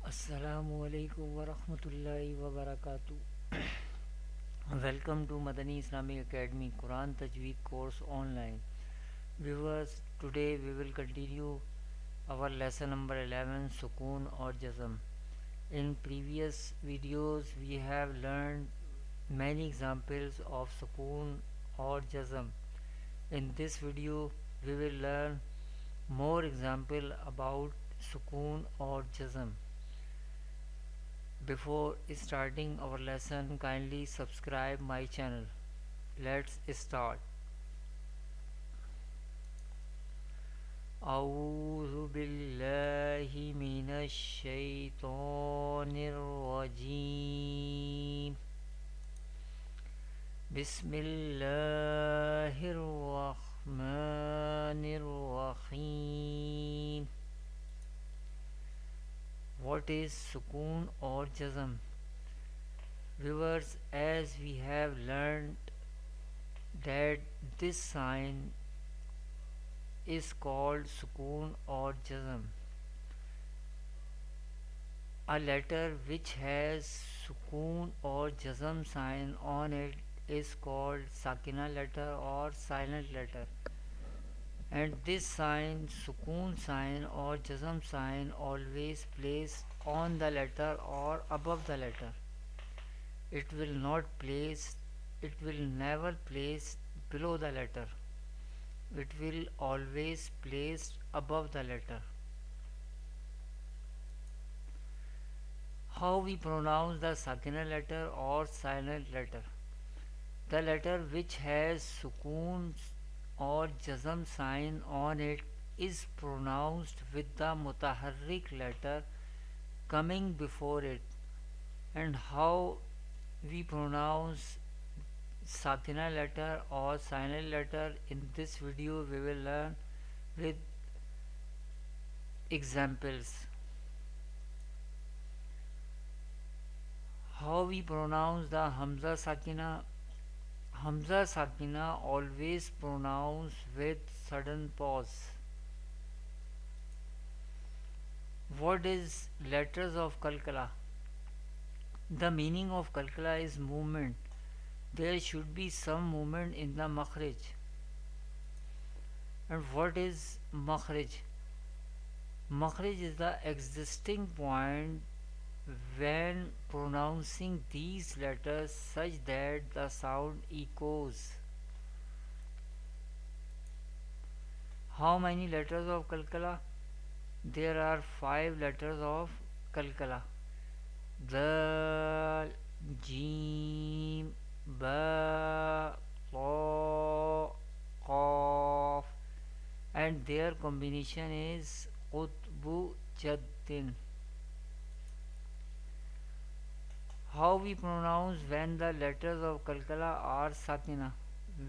Assalamu alaikum wa rahmatullahi wa barakatuh. Welcome to Madani Islamic Academy Quran Tajweed course online. Viewers, today we will continue our lesson number 11 Sukoon or Jazm. In previous videos we have learned many examples of Sukoon or Jazm. In this video we will learn more example about Sukoon or Jazm. Before starting our lesson, kindly subscribe my channel. Let's start. أعوذ بالله من الشيطان الرجيم بسم الله الرحمن الرحيم. What is Sukoon or Jazm? Viewers, as we have learned that this sign is called Sukoon or Jazm. A letter which has Sukoon or Jazm sign on it is called Sakina letter or silent letter. And this sign, Sukoon sign or Jazm sign, always placed on the letter or above the letter. It will never place below the letter. It will always placed above the letter. How we pronounce the Sakina letter or silent letter? The letter which has Sukoon or Jazm sign on it is pronounced with the Mutaharrik letter coming before it. And how we pronounce Sakina letter or silent letter in this video we will learn with examples. How we pronounce the Hamza Sakina? Hamza Sakina always pronounced with sudden pause. What is letters of Kalkala? The meaning of Kalkala is movement. There should be some movement in the makhraj. And what is makhraj? Makhraj is the existing point when pronouncing these letters such that the sound echoes. How many letters of Kalkala? There are 5 letters of Kalkala. Dal, Jeem, Ba, Ta, Qaf, and their combination is Qutbu Jaddin. How we pronounce when the letters of Kalkala are Sakina?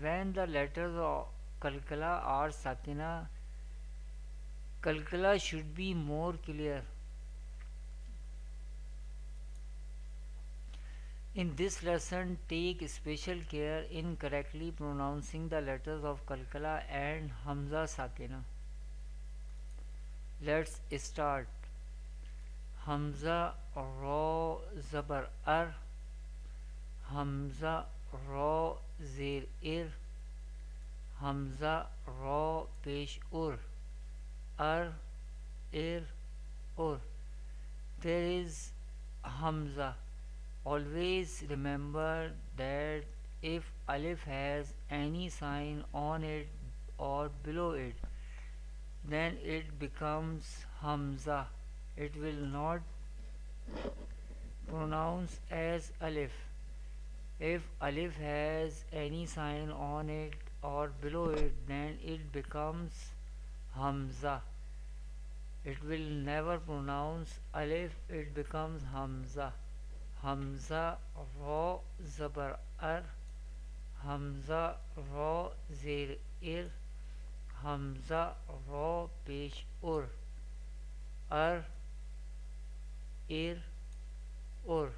When the letters of Kalkala are Sakina, Kalkala should be more clear. In this lesson, take special care in correctly pronouncing the letters of Kalkala and Hamza Sakina. Let's start. Hamza Ra Zabar Ar, Hamza Ra Zir Ir, Hamza Ra Pesh Ur, Ar Ir Ur. There is Hamza. Always remember that if alif has any sign on it or below it, then it becomes Hamza. It will not pronounce as alif. If alif has any sign on it or below it, then it becomes Hamza. It will never pronounce alif, it becomes Hamza. Hamza Ra Zabar Ar, Hamza Ra Zir Ir, Hamza Ra Pesh Ur, Ar Ir Ur.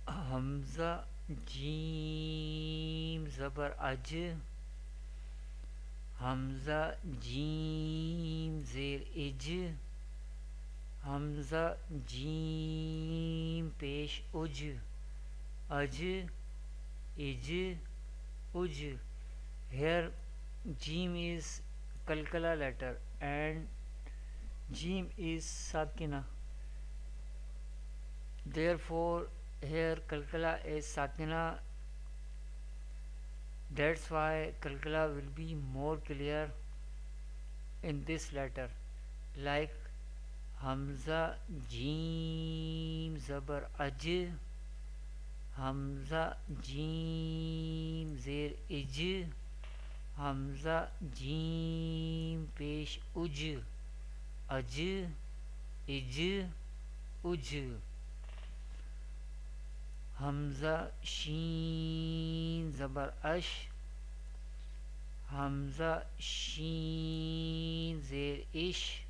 Hamza Jeem Zabar Aj, Hamza Jeem Zir Ij, Hamza gym पेश उज, अज, is, उज. Here Jim is Kalkala letter and Jim is Sakina. Therefore here Kalkala is Sakina. That's why Kalkala will be more clear in this letter. Like Hamza Jim Zabar Aj, Hamza Jim Zer Ij, Hamza Jim Pesh Uj, Aj, Ij, Uj. Hamza Sheen Zabar Ash, Hamza Sheen Zer Ish,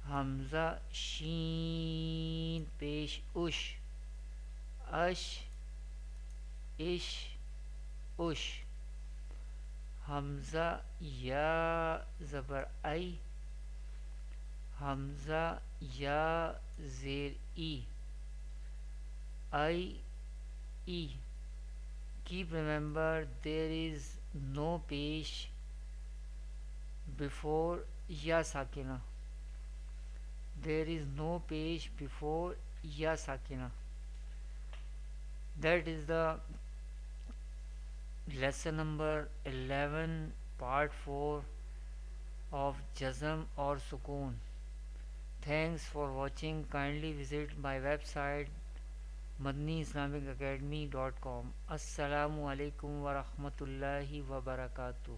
Hamza Sheen Pesh Ush, Ash, Ish, Ush. Hamza Ya Zabar I, Hamza Ya Zer E, I, E. Keep remember there is no pesh before Ya Sakina. There is no pesh before Ya Sakina. That is the lesson number 11 part 4 of Jazm or Sukoon. Thanks for watching. Kindly visit my website madaniislamicacademy.com. Assalamu alaikum wa rahmatullahi wa barakatuh.